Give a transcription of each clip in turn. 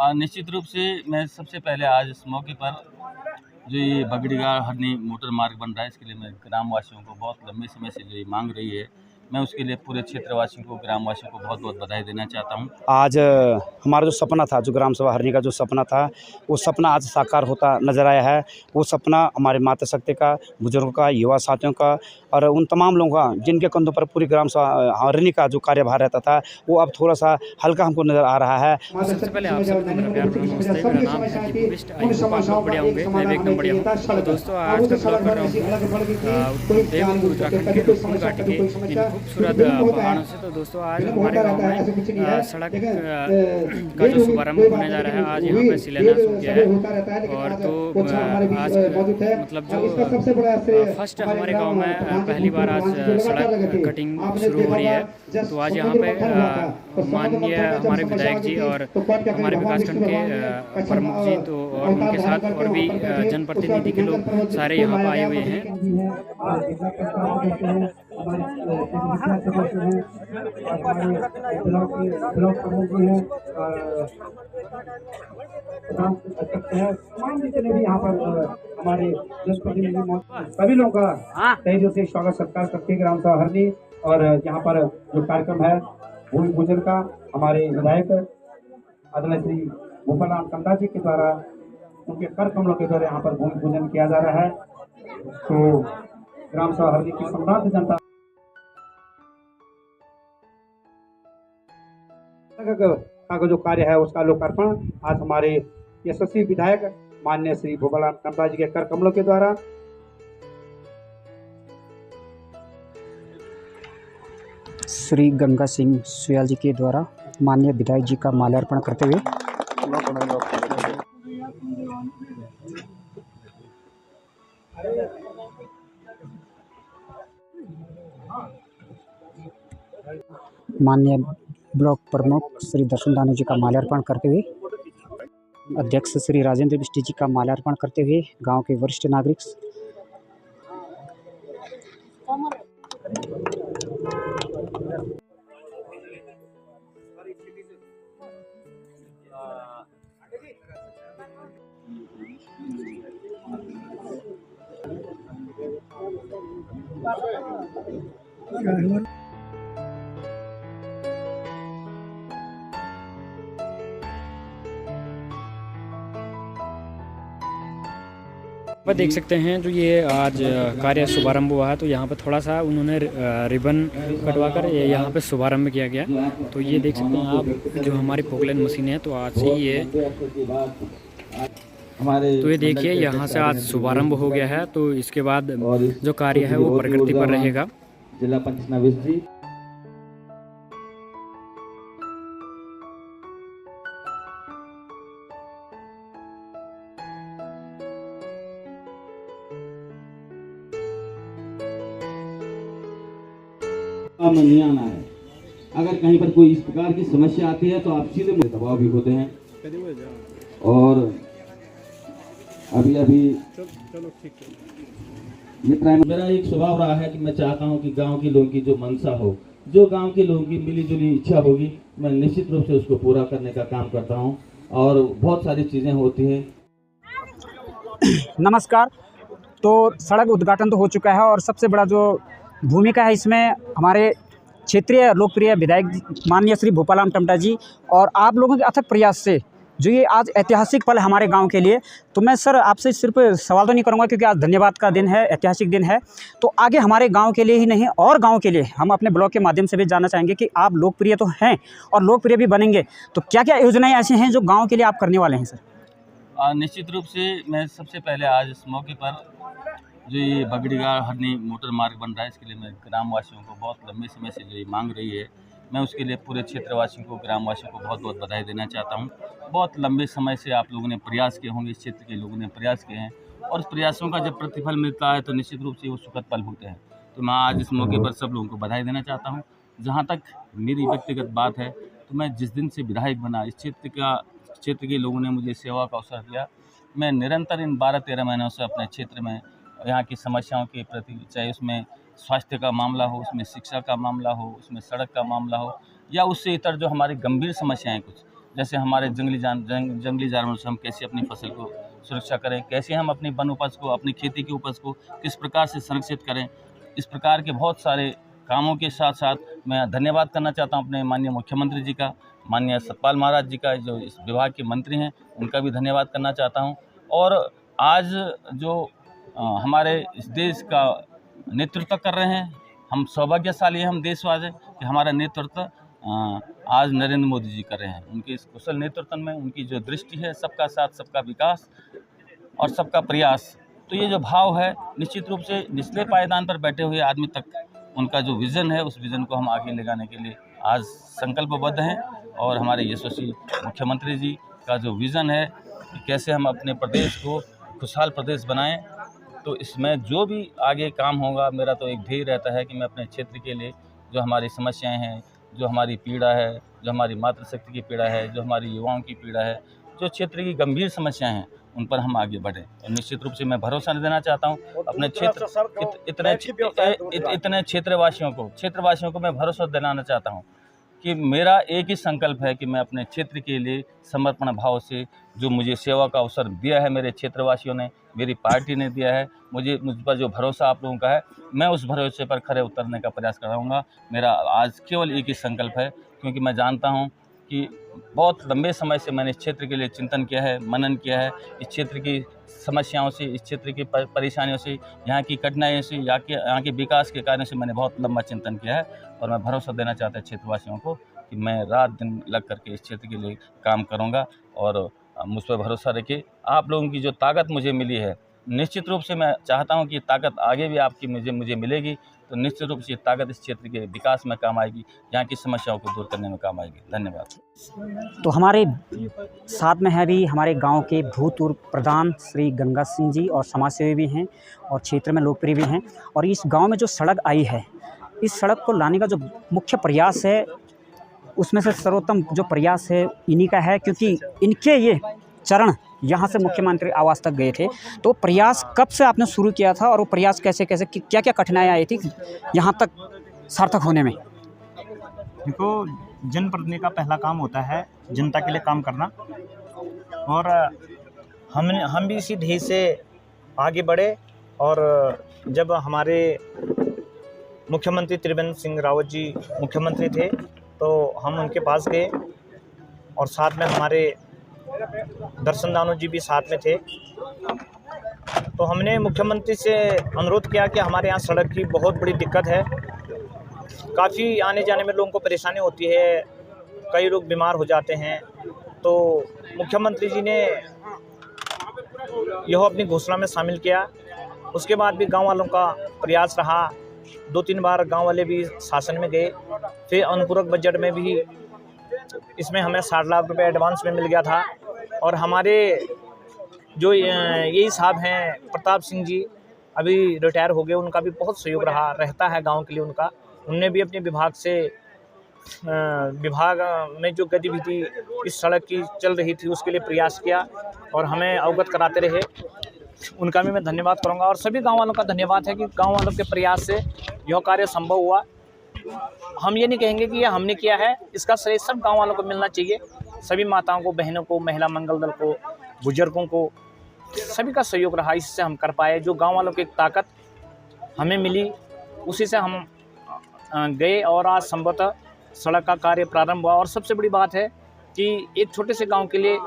निश्चित रूप से मैं सबसे पहले आज इस मौके पर जो ये बगड़ीगाड़ हरनी मोटर मार्ग बन रहा है, इसके लिए मैं ग्रामवासियों को बहुत लंबे समय से जो ये मांग रही है, मैं उसके लिए पूरे क्षेत्रवासियों को, ग्रामवासियों को बहुत बहुत बधाई देना चाहता हूँ। आज हमारा जो सपना था, जो ग्राम सभा हरनी का जो सपना था, वो सपना आज साकार होता नज़र आया है। वो सपना हमारे मातृशक्ति का, बुजुर्गों का, युवा साथियों का और उन तमाम लोगों का जिनके कंधों पर पूरी ग्राम सभा हरनी का जो कार्यभार रहता था, वो अब थोड़ा सा हल्का हमको नज़र आ रहा है। सबसे पहले आप सबको मेरा प्यार भरा नमस्ते। मेरा नाम है दीपू बिष्ट। आई होप आप लोग बढ़िया होंगे, मैं भी एकदम बढ़िया हूँ। तो दोस्तों, आज का ब्लॉग कर रहा हूँ देवभूमि उत्तराखंड के रुक्मणी घाटी के इन खूबसूरत पहाड़ों से। तो दोस्तों, आज हमारे गाँव में सड़क का जो शुभारंभ होने जा रहा है, आज यहाँ पे शिलान्यास हो गया है। और तो आज मतलब जो फर्स्ट हमारे गांव में पहली बार आज सड़क कटिंग शुरू हो रही है। तो आज यहाँ पे माननीय हमारे विधायक जी और हमारे विकासखंड के प्रमुख जी तो और उनके साथ और भी जनप्रतिनिधि के लोग सारे यहाँ पर आए हुए हैं। यहाँ पर हमारे जनप्रतिनिधि सभी लोगों का तहे दिल से स्वागत सत्कार करते हैं ग्राम सभा हरनी। और यहाँ पर जो कार्यक्रम है भूमि पूजन का, हमारे विधायक आदरणीय श्री भूपालाल कंदा जी के द्वारा, उनके कर कमलों के द्वारा यहाँ पर भूमि पूजन किया जा रहा है। तो ग्राम सभा हरनी की सम्राट जनता का जो कार्य है उसका लोकार्पण आज हमारे यशस्वी विधायक माननीय श्री भूपालाल कंदा जी के कर कमलों के द्वारा। श्री गंगा सिंह सुयाल जी के द्वारा माननीय विधायक जी का माल्यार्पण करते हुए माननीय ब्लॉक प्रमुख श्री दर्शन दानू जी का माल्यार्पण करते हुए, अध्यक्ष श्री राजेंद्र बिष्ट जी का माल्यार्पण करते हुए, गांव के वरिष्ठ नागरिक वह देख सकते हैं जो ये आज कार्य शुभारंभ हुआ है। तो यहाँ पर थोड़ा सा उन्होंने रिबन कटवा कर यहाँ पे शुभारंभ किया गया। तो ये देख सकते हैं आप जो हमारी पोकलैंड मशीन है, तो आज से ये तो ये देखिए यहाँ से आज शुभारंभ हो गया है। तो इसके बाद जो कार्य है वो प्रगति पर रहेगा। जिला पंचायत नवीस जी में नहीं आना है। अगर कहीं पर कोई इस प्रकार की समस्या आती है तो आप सीधे मुझे दबाव भी होते हैं। और अभी मेरा एक स्वभाव रहा है कि मैं चाहता हूं कि गांव के लोगों की जो मंशा हो, जो गांव के लोगों की मिलीजुली इच्छा होगी, मैं निश्चित रूप से उसको पूरा करने का काम करता हूं। और बहुत सारी चीजें होती हैं। नमस्कार। तो सड़क उद्घाटन तो हो चुका है और सबसे बड़ा जो भूमिका है इसमें हमारे क्षेत्रीय लोकप्रिय विधायक माननीय श्री भूपालाल टमटा जी और आप लोगों के अथक प्रयास से जो ये आज ऐतिहासिक पल है हमारे गांव के लिए। तो मैं सर आपसे सिर्फ सवाल तो नहीं करूंगा क्योंकि आज धन्यवाद का दिन है, ऐतिहासिक दिन है। तो आगे हमारे गांव के लिए ही नहीं और गांव के लिए हम अपने ब्लॉग के माध्यम से भी जानना चाहेंगे कि आप लोकप्रिय तो हैं और लोकप्रिय भी बनेंगे, तो क्या क्या योजनाएँ ऐसी हैं जो गाँव के लिए आप करने वाले हैं सर? निश्चित रूप से मैं सबसे पहले आज इस मौके पर जो ये बगड़ीगाड़ हरनी मोटर मार्ग बन रहा है, इसके लिए मैं ग्रामवासियों को बहुत लंबे समय से जो ये मांग रही है, मैं उसके लिए पूरे क्षेत्रवासियों को, ग्रामवासियों को बहुत बहुत बधाई देना चाहता हूँ। बहुत लंबे समय से आप लोगों ने प्रयास किए होंगे, इस क्षेत्र के लोगों ने प्रयास किए हैं और उस प्रयासों का जब प्रतिफल मिलता है तो निश्चित रूप से वो सुखद पल होते हैं। तो मैं आज इस मौके पर सब लोगों को बधाई देना चाहता हूँ। जहाँ तक मेरी व्यक्तिगत बात है, तो मैं जिस दिन से विधायक बना, इस क्षेत्र के लोगों ने मुझे सेवा का अवसर दिया। मैं निरंतर इन 12-13 महीनों से अपने क्षेत्र में यहाँ की समस्याओं के प्रति, चाहे उसमें स्वास्थ्य का मामला हो, उसमें शिक्षा का मामला हो, उसमें सड़क का मामला हो या उससे इतर जो हमारी गंभीर समस्याएं कुछ, जैसे हमारे जंगली जानवरों से हम कैसे अपनी फसल को सुरक्षा करें, कैसे हम अपनी वन उपज को, अपनी खेती की उपज को किस प्रकार से संरक्षित करें। इस प्रकार के बहुत सारे कामों के साथ साथ मैं धन्यवाद करना चाहता हूं अपने माननीय मुख्यमंत्री जी का, माननीय सतपाल महाराज जी का, जो इस विभाग के मंत्री हैं, उनका भी धन्यवाद करना चाहता हूं। और आज जो हमारे इस देश का नेतृत्व कर रहे हैं, हम सौभाग्यशाली हैं, हम देशवासी हैं कि हमारा नेतृत्व आज नरेंद्र मोदी जी कर रहे हैं। उनके इस कुशल नेतृत्व में उनकी जो दृष्टि है, सबका साथ, सबका विकास और सबका प्रयास, तो ये जो भाव है, निश्चित रूप से निचले पायदान पर बैठे हुए आदमी तक उनका जो विज़न है, उस विज़न को हम आगे ले जाने के लिए आज संकल्पबद्ध हैं। और हमारे यशस्वी मुख्यमंत्री जी का जो विज़न है कि कैसे हम अपने प्रदेश को खुशहाल प्रदेश बनाएं, तो इसमें जो भी आगे काम होगा, मेरा तो एक ध्येय रहता है कि मैं अपने क्षेत्र के लिए जो हमारी समस्याएं हैं, जो हमारी पीड़ा है, जो हमारी मातृशक्ति की पीड़ा है, जो हमारी युवाओं की पीड़ा है, जो क्षेत्र की गंभीर समस्याएं हैं, उन पर हम आगे बढ़ें। और निश्चित रूप से मैं भरोसा देना चाहता हूं अपने इतने क्षेत्रवासियों को मैं भरोसा दिलाना चाहता हूं कि मेरा एक ही संकल्प है कि मैं अपने क्षेत्र के लिए समर्पण भाव से, जो मुझे सेवा का अवसर दिया है मेरे क्षेत्रवासियों ने, मेरी पार्टी ने दिया है, मुझ पर जो भरोसा आप लोगों का है, मैं उस भरोसे पर खरे उतरने का प्रयास कराऊंगा। मेरा आज केवल एक ही संकल्प है, क्योंकि मैं जानता हूं कि बहुत लंबे समय से मैंने इस क्षेत्र के लिए चिंतन किया है, मनन किया है। इस क्षेत्र की समस्याओं से, इस क्षेत्र की परेशानियों से, यहाँ की कठिनाइयों से, यहाँ के विकास के कार्यों से मैंने बहुत लंबा चिंतन किया है। और मैं भरोसा देना चाहता हूँ क्षेत्रवासियों को कि मैं रात दिन लग करके इस क्षेत्र के लिए काम करूँगा। और मुझ पर भरोसा रखिए, आप लोगों की जो ताकत मुझे मिली है, निश्चित रूप से मैं चाहता हूं कि ताकत आगे भी आपकी मुझे मिलेगी, तो निश्चित रूप से ये ताकत इस क्षेत्र के विकास में काम आएगी, यहाँ की समस्याओं को दूर करने में काम आएगी। धन्यवाद। तो हमारे साथ में है भी हमारे गांव के भूतपूर्व प्रधान श्री गंगा सिंह जी, और समाजसेवी भी हैं और क्षेत्र में लोकप्रिय भी हैं। और इस गांव में जो सड़क आई है, इस सड़क को लाने का जो मुख्य प्रयास है, उसमें से सर्वोत्तम जो प्रयास है इन्हीं का है, क्योंकि इनके ये चरण यहाँ से मुख्यमंत्री आवास तक गए थे। तो प्रयास कब से आपने शुरू किया था और वो प्रयास कैसे क्या क्या कठिनाइयाँ आई थी यहाँ तक सार्थक होने में? देखो, जनप्रतिनिधि का पहला काम होता है जनता के लिए काम करना, और हम भी इसी ध्येय से आगे बढ़े। और जब हमारे मुख्यमंत्री त्रिवेंद्र सिंह रावत जी मुख्यमंत्री थे, तो हम उनके पास गए, और साथ में हमारे दर्शन दानव जी भी साथ में थे। तो हमने मुख्यमंत्री से अनुरोध किया कि हमारे यहाँ सड़क की बहुत बड़ी दिक्कत है, काफ़ी आने जाने में लोगों को परेशानी होती है, कई लोग बीमार हो जाते हैं। तो मुख्यमंत्री जी ने यह अपनी घोषणा में शामिल किया। उसके बाद भी गांव वालों का प्रयास रहा, 2-3 बार गांव वाले भी शासन में गए। फिर अनुपूरक बजट में भी इसमें हमें 60 लाख रुपए एडवांस में मिल गया था। और हमारे जो यही साहब हैं प्रताप सिंह जी, अभी रिटायर हो गए, उनका भी बहुत सहयोग रहता है गांव के लिए उनका। उनने भी अपने विभाग से विभाग में जो गतिविधि इस सड़क की चल रही थी उसके लिए प्रयास किया और हमें अवगत कराते रहे। उनका भी मैं धन्यवाद करूंगा। और सभी गांव वालों का धन्यवाद है कि गांव वालों के प्रयास से यह कार्य संभव हुआ। हम ये नहीं कहेंगे कि ये हमने किया है, इसका श्रेय सब गांव वालों को मिलना चाहिए। सभी माताओं को, बहनों को, महिला मंगल दल को, बुजुर्गों को, सभी का सहयोग रहा, इससे हम कर पाए। जो गांव वालों की ताकत हमें मिली उसी से हम गए और आज संभवतः सड़क का कार्य प्रारंभ हुआ। और सबसे बड़ी बात है कि एक छोटे से गांव के लिए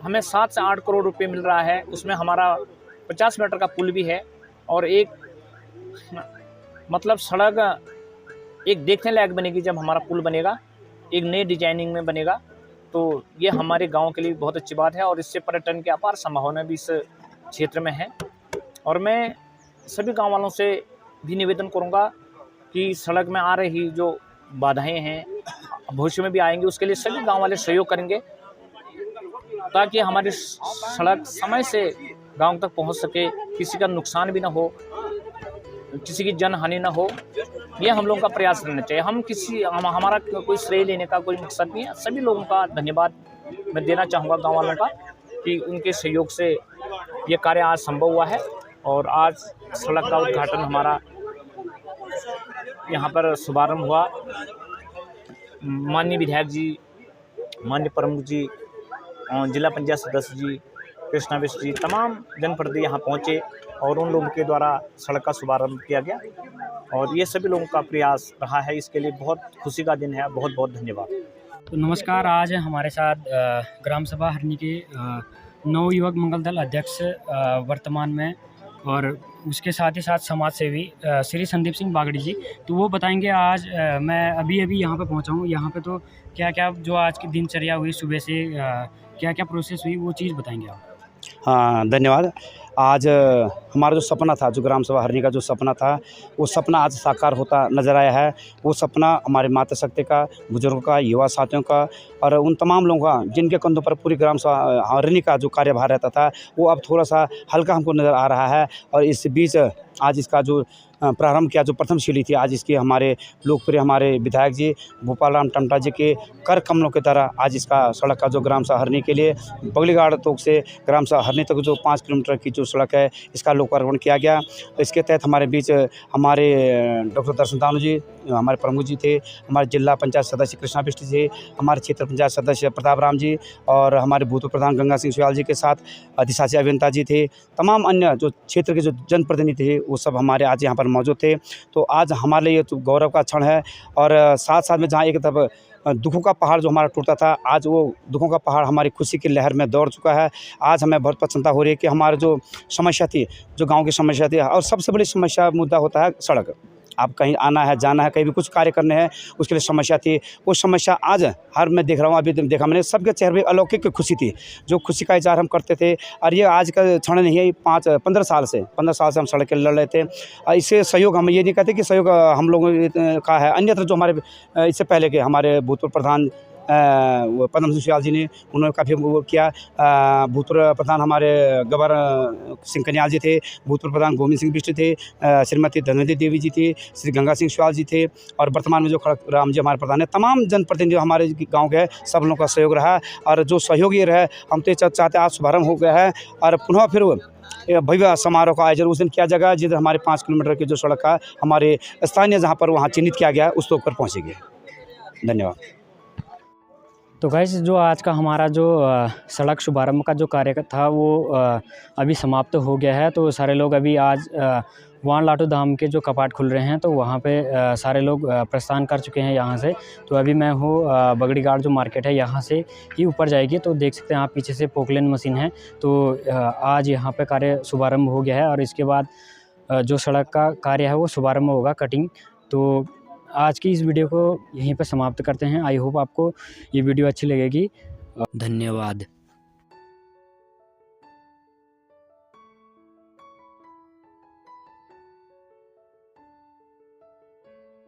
हमें 7 से 8 करोड़ रुपए मिल रहा है। उसमें हमारा 50 मीटर का पुल भी है और एक मतलब सड़क एक देखने लायक बनेगी। जब हमारा पुल बनेगा, एक नई डिजाइनिंग में बनेगा, तो ये हमारे गांव के लिए बहुत अच्छी बात है और इससे पर्यटन की अपार संभावना भी इस क्षेत्र में है। और मैं सभी गांव वालों से भी निवेदन करूंगा कि सड़क में आ रही जो बाधाएं हैं, भविष्य में भी आएंगी, उसके लिए सभी गांव वाले सहयोग करेंगे ताकि हमारी सड़क समय से गांव तक पहुंच सके, किसी का नुकसान भी ना हो, किसी की जन हानि ना हो। ये हम लोगों का प्रयास रहना चाहिए। हमारा कोई श्रेय लेने का कोई मकसद नहीं है। सभी लोगों का धन्यवाद मैं देना चाहूँगा गांव वालों का कि उनके सहयोग से ये कार्य आज संभव हुआ है। और आज सड़क का उद्घाटन हमारा यहाँ पर शुभारंभ हुआ। माननीय विधायक जी माननीय प्रमुख जी, जिला पंचायत सदस्य जी, कृष्णा विष्ट जी, तमाम जनप्रतिनिधि यहाँ पहुँचे और उन लोगों के द्वारा सड़क का शुभारंभ किया गया और ये सभी लोगों का प्रयास रहा है। इसके लिए बहुत खुशी का दिन है। बहुत बहुत धन्यवाद। तो नमस्कार, आज हमारे साथ ग्राम सभा हरनी के नव युवक मंगल दल अध्यक्ष वर्तमान में और उसके साथ ही साथ समाज सेवी श्री संदीप सिंह बागड़ी जी। तो वो बताएंगे आज मैं अभी यहाँ पे पहुँचा हूँ। यहाँ पे तो क्या क्या जो आज की दिनचर्या हुई, सुबह से क्या क्या प्रोसेस हुई, वो चीज़ बताएंगे आप। हाँ, धन्यवाद। आज हमारा जो सपना था, जो ग्राम सभा हरनी का जो सपना था, वो सपना आज साकार होता नज़र आया है। वो सपना हमारे मातृशक्ति का, बुजुर्गों का, युवा साथियों का और उन तमाम लोगों का जिनके कंधों पर पूरी ग्राम सभा हरनी का जो कार्यभार रहता था, वो अब थोड़ा सा हल्का हमको नज़र आ रहा है। और इस बीच आज इसका जो प्रारंभ किया, जो प्रथम सीढ़ी थी, आज इसके हमारे लोकप्रिय हमारे विधायक जी भूपाल राम टमटा जी के कर कमलों की तरह आज इसका सड़क का जो ग्राम सभा हरनी के लिए बगलीघाट तोक से ग्राम सभा हरनी तक जो 5 किलोमीटर की जो सड़क है, इसका लोकार्पण किया गया। इसके तहत हमारे बीच हमारे डॉक्टर दर्शन दानू जी हमारे प्रमुख जी थे, हमारे जिला पंचायत सदस्य कृष्णा बिष्ट जी, हमारे क्षेत्र पंचायत सदस्य प्रताप राम जी और हमारे भूतपूर्व प्रधान गंगा सिंह सुयाल जी के साथ अधिशासी अभियंता जी थे। तमाम अन्य जो क्षेत्र के जो जनप्रतिनिधि थे, वो सब हमारे आज यहाँ पर मौजूद थे। तो आज हमारे लिए तो गौरव का क्षण है। और साथ साथ में जहाँ एक तरफ दुखों का पहाड़ जो हमारा टूटा था, आज वो दुखों का पहाड़ हमारी खुशी की लहर में दौड़ चुका है। आज हमें बहुत प्रसन्नता हो रही है कि हमारे जो समस्या थी, जो गांव की समस्या थी, और सबसे बड़ी समस्या मुद्दा होता है सड़क। आप कहीं आना है, जाना है, कहीं भी कुछ कार्य करने हैं, उसके लिए समस्या थी। वो समस्या आज हर मैं देख रहा हूँ, अभी देखा मैंने, सबके चेहरे पे अलौकिक खुशी थी, जो खुशी का इजहार हम करते थे। और ये आज का क्षण नहीं है, 15 साल से हम सड़क के लड़ रहे थे। इससे सहयोग, हम ये नहीं कहते कि सहयोग हम लोगों का है, अन्यत्र जो हमारे इससे पहले के हमारे भूतपूर्व प्रधान पद्म सिंह सुयाल जी ने, उन्होंने काफ़ी वो किया। भूतपूर्व प्रधान हमारे गबर सिंह कन्याल जी थे, भूतपूर्व प्रधान गोविंद सिंह बिष्ट थे, श्रीमती धनवंती देवी जी थी, श्री गंगा सिंह सुयाल जी थे, और वर्तमान में जो खड़क राम जी हमारे प्रधान है। तमाम जनप्रतिनिधि हमारे गाँव के हैं, सब लोगों का सहयोग रहा। और जो सहयोग ये रहे, हम तो चाहते आज शुभारम्भ हो गया है और पुनः फिर भव्य समारोह का आयोजन उस दिन किया जाएगा, जिधर हमारे 5 किलोमीटर की जो सड़क का हमारे स्थानीय जहाँ पर वहाँ चिन्हित किया गया, उस तक पर पहुँचेगी। धन्यवाद। तो गाइस, जो आज का हमारा जो सड़क शुभारंभ का जो कार्य था, वो अभी समाप्त हो गया है। तो सारे लोग अभी आज वाण लाटू धाम के जो कपाट खुल रहे हैं, तो वहाँ पे सारे लोग प्रस्थान कर चुके हैं यहाँ से। तो अभी मैं हूँ बगड़ी घाट जो मार्केट है, यहाँ से ही ऊपर जाएगी। तो देख सकते हैं आप, पीछे से पोकलेन मशीन है। तो आज यहाँ पे कार्य शुभारंभ हो गया है और इसके बाद जो सड़क का कार्य है वो शुभारंभ होगा, कटिंग। तो आज की इस वीडियो को यहीं पर समाप्त करते हैं। आई होप आपको ये वीडियो अच्छी लगेगी। धन्यवाद।